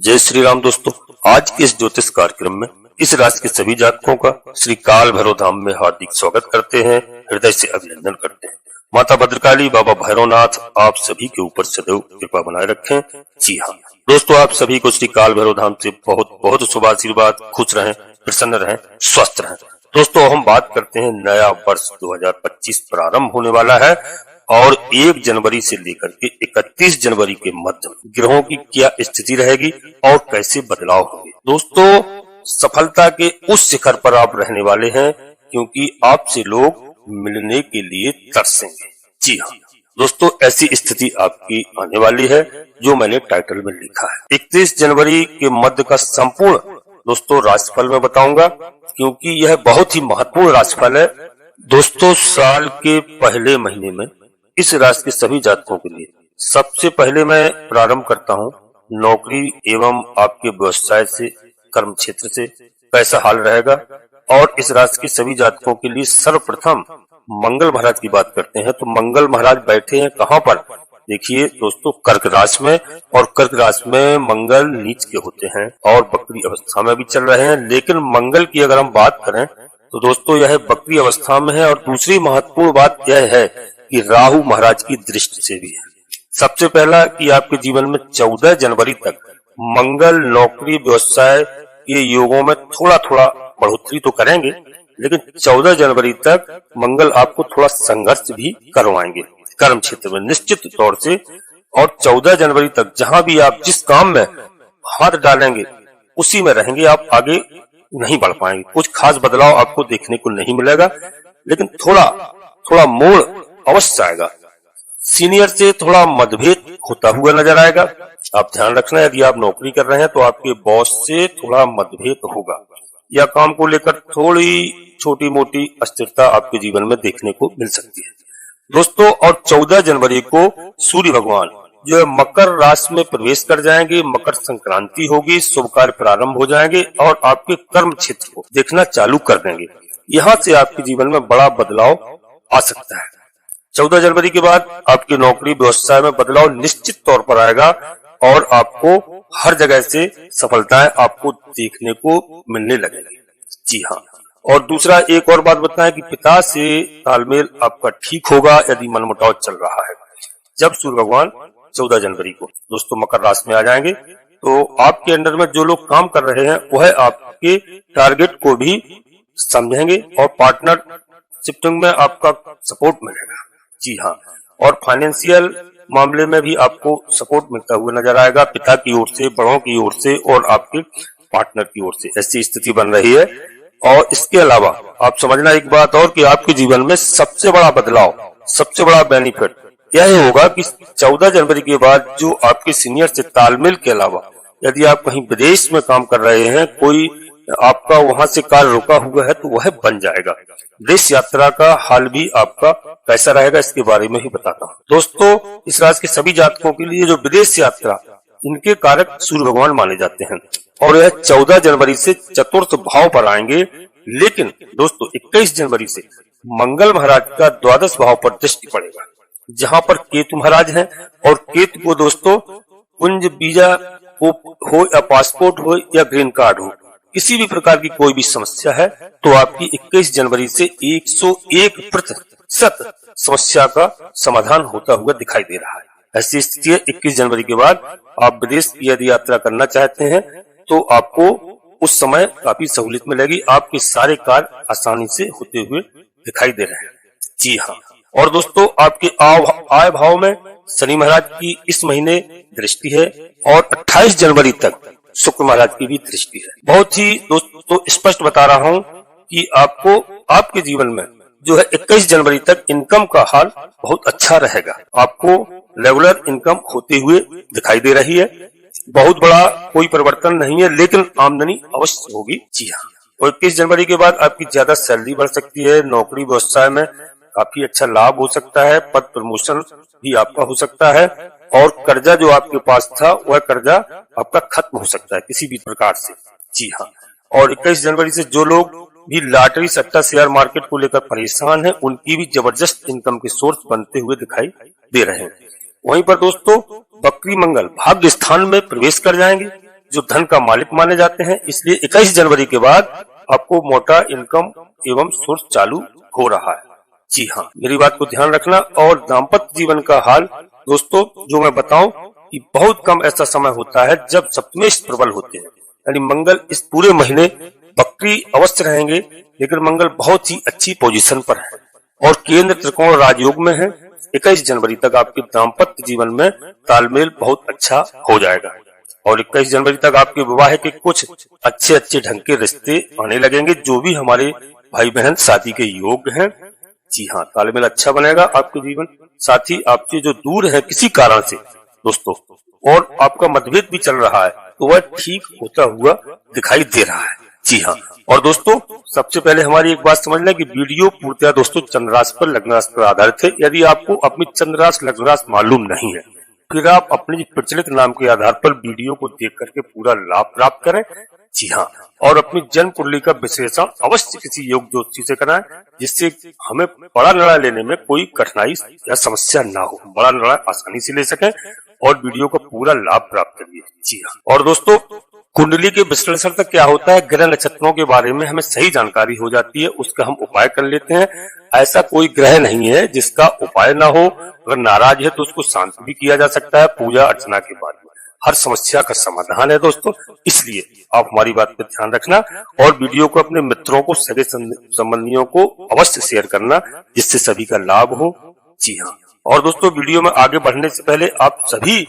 जय श्री राम दोस्तों, आज के इस ज्योतिष कार्यक्रम में इस राशि के सभी जातकों का श्री काल भैरव धाम में हार्दिक स्वागत करते हैं, हृदय से अभिनंदन करते हैं। माता भद्रकाली, बाबा भैरवनाथ आप सभी के ऊपर सदैव कृपा बनाए रखें। जी हाँ दोस्तों, आप सभी को श्री काल भैरव धाम से बहुत बहुत शुभ आशीर्वाद। खुश रहें, प्रसन्न रहें, स्वस्थ रहें। दोस्तों हम बात करते हैं, नया वर्ष 2025 प्रारंभ होने वाला है और 1 जनवरी से लेकर के 31 जनवरी के मध्य ग्रहों की क्या स्थिति रहेगी और कैसे बदलाव होंगे। दोस्तों सफलता के उस शिखर पर आप रहने वाले हैं क्योंकि आपसे लोग मिलने के लिए तरसेंगे। जी हाँ दोस्तों, ऐसी स्थिति आपकी आने वाली है जो मैंने टाइटल में लिखा है। 31 जनवरी के मध्य का संपूर्ण दोस्तों राशिफल में बताऊंगा क्योंकि यह बहुत ही महत्वपूर्ण राशिफल है। दोस्तों साल के पहले महीने में इस राशि के सभी जातकों के लिए सबसे पहले मैं प्रारंभ करता हूं नौकरी एवं आपके व्यवसाय से, कर्म क्षेत्र से कैसा हाल रहेगा। और इस राशि के सभी जातकों के लिए सर्वप्रथम मंगल महाराज की बात करते हैं। तो मंगल महाराज बैठे हैं कहां पर? देखिए दोस्तों, कर्क राशि में, और कर्क राशि में मंगल नीच के होते हैं और वक्री अवस्था में भी चल रहे हैं। लेकिन मंगल की अगर हम बात करें तो दोस्तों यह वक्री अवस्था में है। और दूसरी महत्वपूर्ण बात यह है कि राहु महाराज की दृष्टि से भी है। सबसे पहला कि आपके जीवन में 14 जनवरी तक मंगल नौकरी व्यवसाय के योगों में थोड़ा थोड़ा बढ़ोतरी तो करेंगे, लेकिन 14 जनवरी तक मंगल आपको थोड़ा संघर्ष भी करवाएंगे कर्म क्षेत्र में निश्चित तौर से। और 14 जनवरी तक जहां भी आप जिस काम में हाथ डालेंगे उसी में रहेंगे, आप आगे नहीं बढ़ पाएंगे। कुछ खास बदलाव आपको देखने को नहीं मिलेगा, लेकिन थोड़ा मोड़ अवश्य आएगा। सीनियर से थोड़ा मतभेद होता हुआ नजर आएगा। आप ध्यान रखना, यदि आप नौकरी कर रहे हैं तो आपके बॉस से थोड़ा मतभेद होगा या काम को लेकर थोड़ी छोटी मोटी अस्थिरता आपके जीवन में देखने को मिल सकती है दोस्तों। और 14 जनवरी को सूर्य भगवान जो है मकर राशि में प्रवेश कर जाएंगे, मकर संक्रांति होगी, शुभ कार्य प्रारंभ हो जाएंगे और आपके कर्म क्षेत्र को देखना चालू कर देंगे। यहाँ से आपके जीवन में बड़ा बदलाव आ सकता है। 14 जनवरी के बाद आपकी नौकरी व्यवसाय में बदलाव निश्चित तौर पर आएगा और आपको हर जगह से सफलताएं आपको देखने को मिलने लगेगी। जी हाँ, और दूसरा एक और बात बताएं कि पिता से तालमेल आपका ठीक होगा यदि मनमुटाव चल रहा है। जब सूर्य भगवान 14 जनवरी को दोस्तों मकर राशि में आ जाएंगे तो आपके अंडर में जो लोग काम कर रहे हैं वह आपके टारगेट को भी समझेंगे और पार्टनरशिप में आपका सपोर्ट मिलेगा। जी हाँ, और फाइनेंशियल मामले में भी आपको सपोर्ट मिलता हुआ नजर आएगा, पिता की ओर से, बड़ों की ओर से और आपके पार्टनर की ओर से ऐसी स्थिति बन रही है। और इसके अलावा आप समझना एक बात और कि आपके जीवन में सबसे बड़ा बदलाव, सबसे बड़ा बेनिफिट यह होगा कि 14 जनवरी के बाद जो आपके सीनियर से तालमेल के अलावा यदि आप कहीं विदेश में काम कर रहे हैं, कोई आपका वहां से कार्य रुका हुआ है तो वह बन जाएगा। विदेश यात्रा का हाल भी आपका कैसा रहेगा इसके बारे में ही बताता हूँ। दोस्तों इस राशि के सभी जातकों के लिए जो विदेश यात्रा, इनके कारक सूर्य भगवान माने जाते हैं और यह 14 जनवरी से चतुर्थ भाव पर आएंगे। लेकिन दोस्तों 21 जनवरी से मंगल महाराज का द्वादश भाव पर दृष्टि पड़ेगा, जहां पर केतु महाराज हैं। और केतु को दोस्तों कुंज वीजा हो या पासपोर्ट हो या ग्रीन कार्ड हो, किसी भी प्रकार की कोई भी समस्या है तो आपकी 21 जनवरी से 101% समस्या का समाधान होता हुआ दिखाई दे रहा है। ऐसी स्थिति है 21 जनवरी के बाद आप विदेश की यदि यात्रा करना चाहते हैं तो आपको उस समय काफी सहूलियत मिलेगी। आपके सारे कार्य आसानी से होते हुए दिखाई दे रहे हैं। जी हाँ, और दोस्तों आपके आय भाव में शनि महाराज की इस महीने दृष्टि है और 28 जनवरी तक शुक्र महाराज की भी दृष्टि है। बहुत ही दोस्तों स्पष्ट बता रहा हूँ कि आपको आपके जीवन में जो है 21 जनवरी तक इनकम का हाल बहुत अच्छा रहेगा। आपको रेगुलर इनकम होते हुए दिखाई दे रही है। बहुत बड़ा कोई परिवर्तन नहीं है, लेकिन आमदनी अवश्य होगी। जी हाँ, और 21 जनवरी के बाद आपकी ज्यादा सैलरी बढ़ सकती है, नौकरी व्यवसाय में काफी अच्छा लाभ हो सकता है, पद प्रमोशन भी आपका हो सकता है और कर्जा जो आपके पास था वह कर्जा आपका खत्म हो सकता है किसी भी प्रकार से। जी हाँ, और 21 जनवरी से जो लोग भी लॉटरी सट्टा शेयर मार्केट को लेकर परेशान हैं, उनकी भी जबरदस्त इनकम के सोर्स बनते हुए दिखाई दे रहे हैं। वहीं पर दोस्तों वक्री मंगल भाग्य स्थान में प्रवेश कर जाएंगे, जो धन का मालिक माने जाते हैं, इसलिए 21 जनवरी के बाद आपको मोटा इनकम एवं सोर्स चालू हो रहा है। जी हाँ, मेरी बात को ध्यान रखना। और दाम्पत्य जीवन का हाल दोस्तों जो मैं बताऊं कि बहुत कम ऐसा समय होता है जब सप्तमेश प्रबल होते हैं, यानी मंगल इस पूरे महीने वक्री अवश्य रहेंगे, लेकिन मंगल बहुत ही अच्छी पोजीशन पर है और केंद्र त्रिकोण राजयोग में है। 21 जनवरी तक आपके दाम्पत्य जीवन में तालमेल बहुत अच्छा हो जाएगा और 21 जनवरी तक आपके विवाह के कुछ अच्छे ढंग के रिश्ते आने लगेंगे। जो भी हमारे भाई बहन शादी के योग्य हैं, जी हाँ, तालमेल अच्छा बनेगा। आपके जीवन साथी आपसे जो दूर है किसी कारण से दोस्तों और आपका मतभेद भी चल रहा है, तो वह ठीक होता हुआ दिखाई दे रहा है। जी हाँ, और दोस्तों सबसे पहले हमारी एक बात समझ लें कि वीडियो पूर्णतः दोस्तों चंद्र राशि पर, लग्न राशि पर आधारित है। यदि आपको अपनी चंद्र राशि लग्न राशि मालूम नहीं है, फिर आप अपने प्रचलित नाम के आधार पर वीडियो को देख करके पूरा लाभ प्राप्त करें। जी हाँ, और अपनी जन्म कुंडली का विश्लेषण अवश्य किसी योग ज्योतिषी से कराएं, जिससे हमें बड़ा निर्णय लेने में कोई कठिनाई या समस्या ना हो, बड़ा निर्णय आसानी से ले सकें और वीडियो का पूरा लाभ प्राप्त करिए। जी हाँ, और दोस्तों कुंडली के विश्लेषण तक क्या होता है, ग्रह नक्षत्रों के बारे में हमें सही जानकारी हो जाती है, उसका हम उपाय कर लेते हैं। ऐसा कोई ग्रह नहीं है जिसका उपाय ना हो। अगर नाराज है तो उसको शांत भी किया जा सकता है पूजा अर्चना के बाद में। हर समस्या का समाधान है दोस्तों, इसलिए आप हमारी बात पर ध्यान रखना और वीडियो को अपने मित्रों को, सगे संबंधियों को अवश्य शेयर करना, जिससे सभी का लाभ हो। जी हाँ, और दोस्तों वीडियो में आगे बढ़ने से पहले आप सभी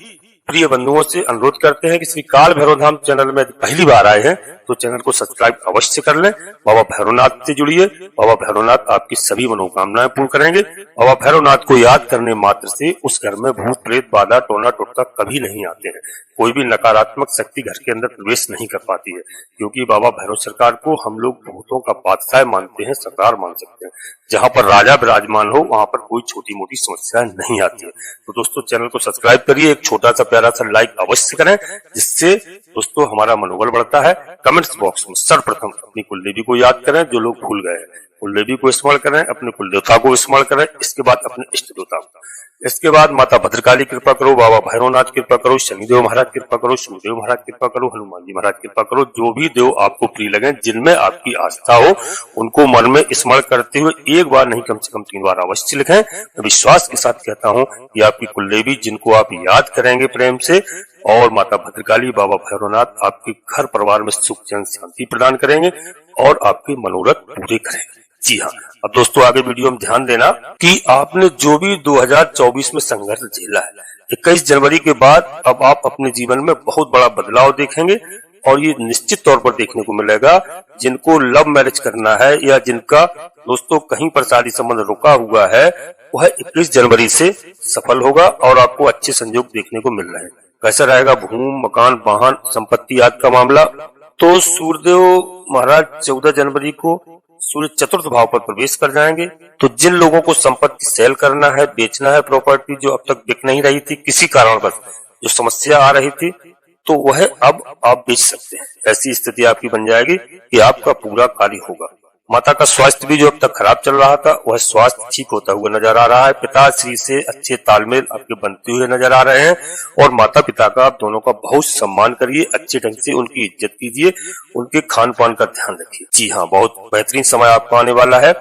प्रिय बंधुओं से अनुरोध करते हैं कि श्री काल भैरव धाम चैनल में पहली बार आए हैं तो चैनल को सब्सक्राइब अवश्य कर लें। बाबा भैरवनाथ से जुड़िए, बाबा भैरवनाथ आपकी सभी मनोकामनाएं पूर्ण करेंगे। बाबा भैरवनाथ को याद करने मात्र से उस घर में भूत प्रेत बाधा टोना टोटका कभी नहीं आते हैं। कोई भी नकारात्मक शक्ति घर के अंदर प्रवेश नहीं कर पाती है, क्योंकि बाबा भैरव सरकार को हम लोग भूतों का बादशाह मानते हैं, सरदार मान सकते हैं। जहाँ पर राजा विराजमान हो वहाँ पर कोई छोटी मोटी समस्या नहीं आती है। तो दोस्तों चैनल को सब्सक्राइब करिए, एक छोटा सा प्यारा सा लाइक अवश्य करें, जिससे दोस्तों हमारा मनोबल बढ़ता है। कमेंट्स बॉक्स में सर्वप्रथम अपनी कुलदेवी को याद करें, जो लोग भूल गए हैं कुलदेवी को स्मरण करें, अपने कुलदेवता को स्मरण करें, इसके बाद अपने इष्ट देवता को, इसके बाद माता भद्रकाली कृपा करो, बाबा भैरवनाथ कृपा करो, शनिदेव महाराज कृपा करो, सूर्यदेव महाराज कृपा करो, हनुमान जी महाराज कृपा करो। जो भी देव आपको प्रिय लगे, जिनमें आपकी आस्था हो, उनको मन में स्मरण करते हुए एक बार नहीं कम से कम 3 बार अवश्य लिखें। मैं विश्वास के साथ कहता हूँ कि आपकी कुलदेवी, जिनको आप याद करेंगे प्रेम से, और माता भद्रकाली, बाबा भैरवनाथ आपके घर परिवार में सुख चैन शांति प्रदान करेंगे और आपके मनोरथ पूरे करेंगे। जी हाँ, अब दोस्तों आगे वीडियो में ध्यान देना कि आपने जो भी 2024 में संघर्ष झेला है, 21 जनवरी के बाद अब आप अपने जीवन में बहुत बड़ा बदलाव देखेंगे और ये निश्चित तौर पर देखने को मिलेगा। जिनको लव मैरिज करना है या जिनका दोस्तों कहीं पर शादी संबंध रुका हुआ है, वह 21 जनवरी से सफल होगा और आपको अच्छे संयोग देखने को मिल रहे हैं। कैसा रहेगा भूमि, मकान, वाहन, संपत्ति आदि का मामला? तो सूर्यदेव महाराज 14 जनवरी को सूर्य चतुर्थ भाव पर प्रवेश कर जाएंगे। तो जिन लोगों को संपत्ति सेल करना है, बेचना है, प्रॉपर्टी जो अब तक बिक नहीं रही थी, किसी कारणवश जो समस्या आ रही थी, तो वह अब आप बेच सकते हैं। ऐसी स्थिति आपकी बन जाएगी कि आपका पूरा कार्य होगा। माता का स्वास्थ्य भी जो अब तक खराब चल रहा था, वह स्वास्थ्य ठीक होता हुआ नजर आ रहा है। पिताश्री से अच्छे तालमेल आपके बनते हुए नजर आ रहे हैं और माता पिता का आप दोनों का बहुत सम्मान करिए, अच्छे ढंग से उनकी इज्जत कीजिए, उनके खान पान का ध्यान रखिए। जी हाँ, बहुत बेहतरीन समय आपको आने वाला है।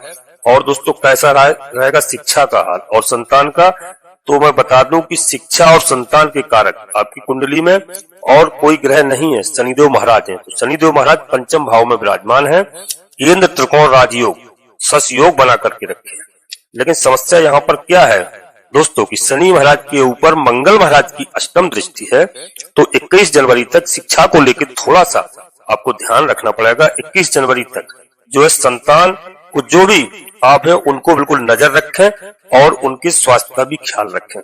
और दोस्तों कैसा रहेगा शिक्षा का हाल और संतान का? तो मैं बता दूं कि शिक्षा और संतान के कारक आपकी कुंडली में और कोई ग्रह नहीं है, शनिदेव महाराज हैं। तो शनिदेव महाराज पंचम भाव में विराजमान है, केंद्र त्रिकोण राजयोग सस योग बना करके रखे। लेकिन समस्या यहाँ पर क्या है दोस्तों कि शनि महाराज के ऊपर मंगल महाराज की अष्टम दृष्टि है। तो 21 जनवरी तक शिक्षा को लेकर थोड़ा सा आपको ध्यान रखना पड़ेगा। 21 जनवरी तक जो है संतान को, जो भी आप है, उनको बिल्कुल नजर रखें और उनके स्वास्थ्य का भी ख्याल रखें।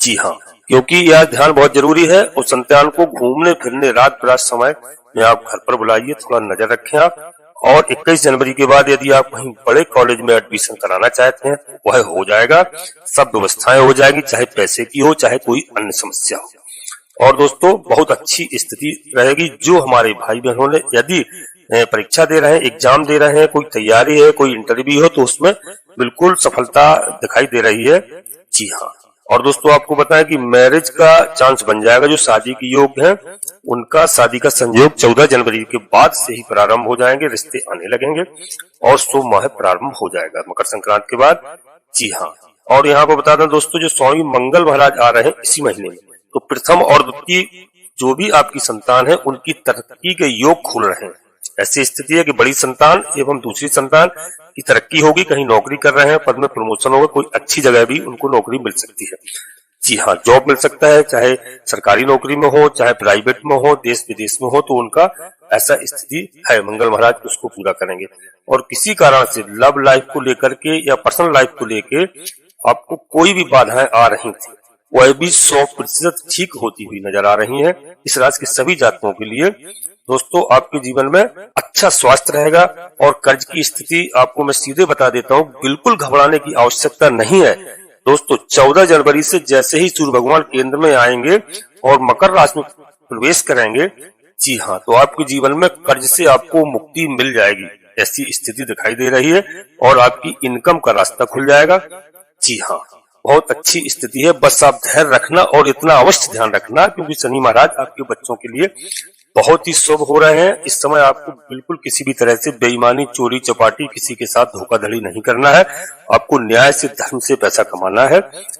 जी हाँ, क्योंकि यह ध्यान बहुत जरूरी है। और संतान को घूमने फिरने रात बिरात समय में आप घर पर बुलाइए, थोड़ा नजर रखें आप। और 21 जनवरी के बाद यदि आप कहीं बड़े कॉलेज में एडमिशन कराना चाहते हैं, वह हो जाएगा, सब व्यवस्थाएं हो जाएगी, चाहे पैसे की हो, चाहे कोई अन्य समस्या हो। और दोस्तों बहुत अच्छी स्थिति रहेगी। जो हमारे भाई बहनों ने यदि परीक्षा दे रहे हैं, एग्जाम दे रहे हैं, कोई तैयारी है, कोई इंटरव्यू हो, तो उसमें बिल्कुल सफलता दिखाई दे रही है। जी हाँ, और दोस्तों आपको बताएं कि मैरिज का चांस बन जाएगा। जो शादी के योग्य हैं उनका शादी का संयोग 14 जनवरी के बाद से ही प्रारंभ हो जाएंगे, रिश्ते आने लगेंगे और शुभ माह प्रारंभ हो जाएगा मकर संक्रांति के बाद। जी हाँ, और यहाँ पर बता दें दोस्तों, जो स्वामी मंगल महाराज आ रहे हैं इसी महीने में, तो प्रथम और द्वितीय जो भी आपकी संतान है उनकी तरक्की के योग खुल रहे हैं। ऐसी स्थिति है कि बड़ी संतान एवं दूसरी संतान की तरक्की होगी, कहीं नौकरी कर रहे हैं, पद में प्रमोशन होगा, कोई अच्छी जगह भी उनको नौकरी मिल सकती है। जी हाँ, जॉब मिल सकता है, चाहे सरकारी नौकरी में हो चाहे प्राइवेट में हो, देश विदेश में हो, तो उनका ऐसा स्थिति है। मंगल महाराज उसको पूरा करेंगे। और किसी कारण से लव लाइफ को लेकर के या पर्सनल लाइफ को लेके आपको कोई भी बाधाएं आ रही थी, वह भी 100% ठीक होती हुई नजर आ रही है। इस राशि के सभी जातकों के लिए दोस्तों आपके जीवन में अच्छा स्वास्थ्य रहेगा। और कर्ज की स्थिति आपको मैं सीधे बता देता हूँ, बिल्कुल घबराने की आवश्यकता नहीं है दोस्तों। 14 जनवरी से जैसे ही सूर्य भगवान केंद्र में आएंगे और मकर राशि में प्रवेश करेंगे, जी हाँ, तो आपके जीवन में कर्ज से आपको मुक्ति मिल जाएगी, ऐसी स्थिति दिखाई दे रही है। और आपकी इनकम का रास्ता खुल जाएगा। जी हाँ, बहुत अच्छी स्थिति है। बस आप धैर्य रखना और इतना अवश्य ध्यान रखना, क्योंकि शनि महाराज आपके बच्चों के लिए बहुत ही शुभ हो रहे हैं। इस समय आपको बिल्कुल किसी भी तरह से बेईमानी, चोरी चपाटी, किसी के साथ धोखाधड़ी नहीं करना है। आपको न्याय से, धर्म से पैसा कमाना है,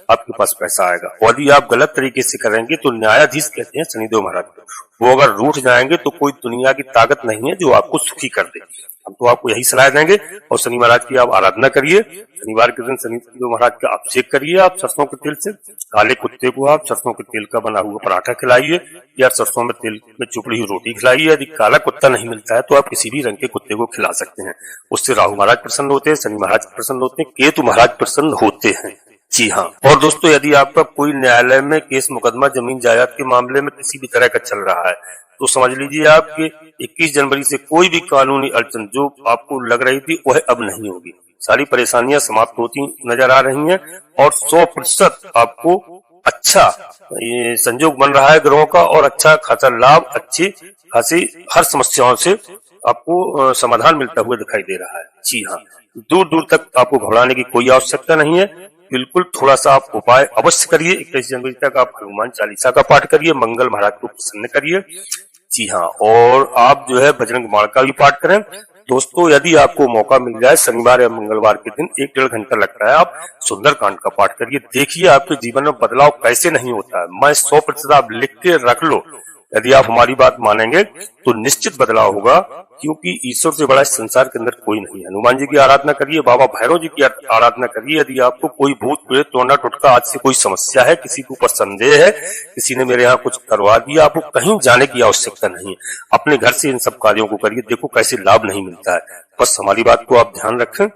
आपके पास पैसा आएगा। और यदि आप गलत तरीके से करेंगे तो न्यायाधीश कहते हैं शनिदेव महाराज को, वो अगर रूठ जाएंगे तो कोई दुनिया की ताकत नहीं है जो आपको सुखी कर दे। हम तो आपको यही सलाह देंगे। और शनि महाराज की आप आराधना करिए। शनिवार के दिन शनिदेव महाराज का अभिषेक करिए आप सरसों के तेल से। काले कुत्ते को आप सरसों के तेल का बना हुआ पराठा खिलाइए या सरसों में तेल में चुपड़ी हुई रोटी खिलाइए। यदि काला कुत्ता नहीं मिलता है तो आप किसी भी रंग के कुत्ते को खिला सकते हैं। उससे राहु महाराज प्रसन्न होते हैं, शनि महाराज प्रसन्न होते हैं, केतु महाराज प्रसन्न होते हैं। जी हाँ, और दोस्तों यदि आपका कोई न्यायालय में केस मुकदमा जमीन जायदाद के मामले में किसी भी तरह का चल रहा है, तो समझ लीजिए आपके 21 जनवरी से कोई भी कानूनी अड़चन जो आपको लग रही थी वह अब नहीं होगी। सारी परेशानियां समाप्त होती नजर आ रही हैं और 100% आपको अच्छा ये संयोग बन रहा है ग्रहों का, और अच्छा खासा लाभ, अच्छी खासी हर समस्याओं से आपको समाधान मिलता हुआ दिखाई दे रहा है। जी हाँ, दूर दूर तक आपको घबराने की कोई आवश्यकता नहीं है। बिल्कुल थोड़ा सा आप उपाय अवश्य करिए। 21 जनवरी तक आप हनुमान चालीसा का पाठ करिए, मंगल महाराज को प्रसन्न करिए। जी हाँ, और आप जो है बजरंग बाण का भी पाठ करें। दोस्तों यदि आपको मौका मिल जाए शनिवार या मंगलवार के दिन 1-1.5 घंटा लगता है, आप सुंदरकांड का पाठ करिए। देखिए आपके जीवन में बदलाव कैसे नहीं होता है। मैं 100% आप लिख के रख लो, यदि आप हमारी बात मानेंगे तो निश्चित बदलाव होगा, क्योंकि ईश्वर से बड़ा इस संसार के अंदर कोई नहीं है। हनुमान जी की आराधना करिए, बाबा भैरव जी की आराधना करिए। यदि आपको कोई भूत प्रेत टोना टुटका आज से कोई समस्या है, किसी के ऊपर संदेह है, किसी ने मेरे यहाँ कुछ करवा दिया, आपको कहीं जाने की आवश्यकता नहीं है। अपने घर से इन सब कार्यों को करिए, देखो कैसे लाभ नहीं मिलता है। बस हमारी बात को आप ध्यान रखें।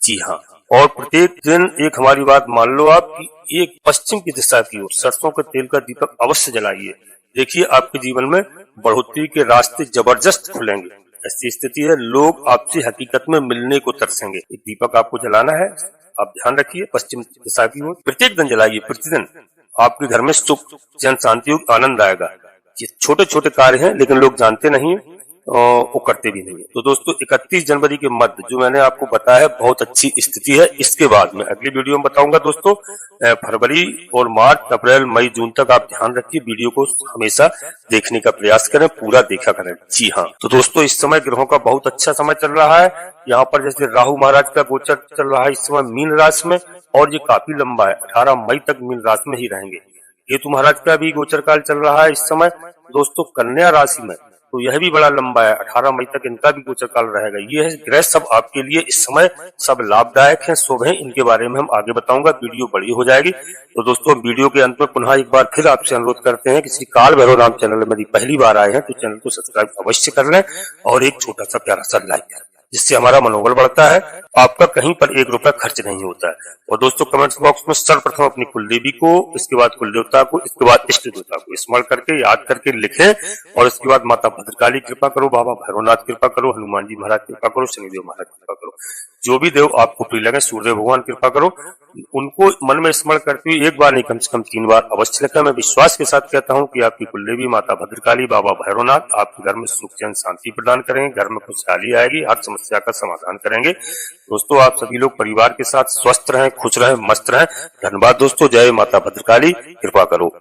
जी हाँ, और प्रत्येक दिन एक हमारी बात मान लो आप कि एक पश्चिम की दिशा की ओर सरसों के तेल का दीपक अवश्य जलाइए। देखिए आपके जीवन में बढ़ोतरी के रास्ते जबरदस्त खुलेंगे। ऐसी स्थिति है, लोग आपसे हकीकत में मिलने को तरसेंगे। एक दीपक आपको जलाना है, आप ध्यान रखिए, पश्चिम दिशा की ओर प्रत्येक दिन जलाइए। प्रतिदिन आपके घर में सुख, जन शांति और आनंद आएगा। ये छोटे छोटे कार्य हैं लेकिन लोग जानते नहीं, वो करते भी नहीं है। तो दोस्तों 31 जनवरी के मध्य जो मैंने आपको बताया है बहुत अच्छी स्थिति है। इसके बाद मैं अगली वीडियो में बताऊंगा। दोस्तों फरवरी और मार्च, अप्रैल, मई, जून तक आप ध्यान रखिए, वीडियो को हमेशा देखने का प्रयास करें, पूरा देखा करें। जी हाँ, तो दोस्तों इस समय ग्रहों का बहुत अच्छा समय चल रहा है। यहाँ पर जैसे राहु महाराज का गोचर चल रहा है इस समय मीन राशि में, और ये काफी लंबा है, 18 मई तक मीन राशि में ही रहेंगे। केतु महाराज का भी गोचर काल चल रहा है इस समय दोस्तों कन्या राशि में, तो यह भी बड़ा लंबा है, 18 मई तक इनका भी गोचर काल रहेगा। ये ग्रह सब आपके लिए इस समय सब लाभदायक हैं, शुभ हैं। इनके बारे में हम आगे बताऊंगा, वीडियो बड़ी हो जाएगी। तो दोस्तों वीडियो के अंत में पुनः एक बार फिर आपसे अनुरोध करते हैं कि श्री काल भैरव नाम चैनल में यदि पहली बार आए हैं तो चैनल को सब्सक्राइब अवश्य कर लें और एक छोटा सा प्यारा सा लाइक करें, जिससे हमारा मनोबल बढ़ता है। आपका कहीं पर 1 रुपया खर्च नहीं होता है। और दोस्तों कमेंट्स बॉक्स में सर्वप्रथम अपनी कुलदेवी को, इसके बाद कुल देवता को, इसके बाद इष्ट देवता को स्मरण करके याद करके लिखें, और इसके बाद माता भद्रकाली कृपा करो, बाबा भैरवनाथ कृपा करो, हनुमान जी महाराज कृपा करो, शनिदेव महाराज कृपा करो, जो भी देव आपको प्रिय लगे, सूर्यदेव भगवान कृपा करो। उनको मन में स्मरण करते हुए एक बार नहीं कम से कम 3 बार अवश्य लिखें। मैं विश्वास के साथ कहता हूँ कि आपकी कुलदेवी माता भद्रकाली, बाबा भैरवनाथ आपके घर में सुख चैन शांति प्रदान करेंगे, घर में खुशहाली आएगी, हर समस्या का समाधान करेंगे। दोस्तों, आप सभी लोग परिवार के साथ स्वस्थ रहें, खुश रहें, मस्त रहें। धन्यवाद दोस्तों। जय माता भद्रकाली, कृपा करो।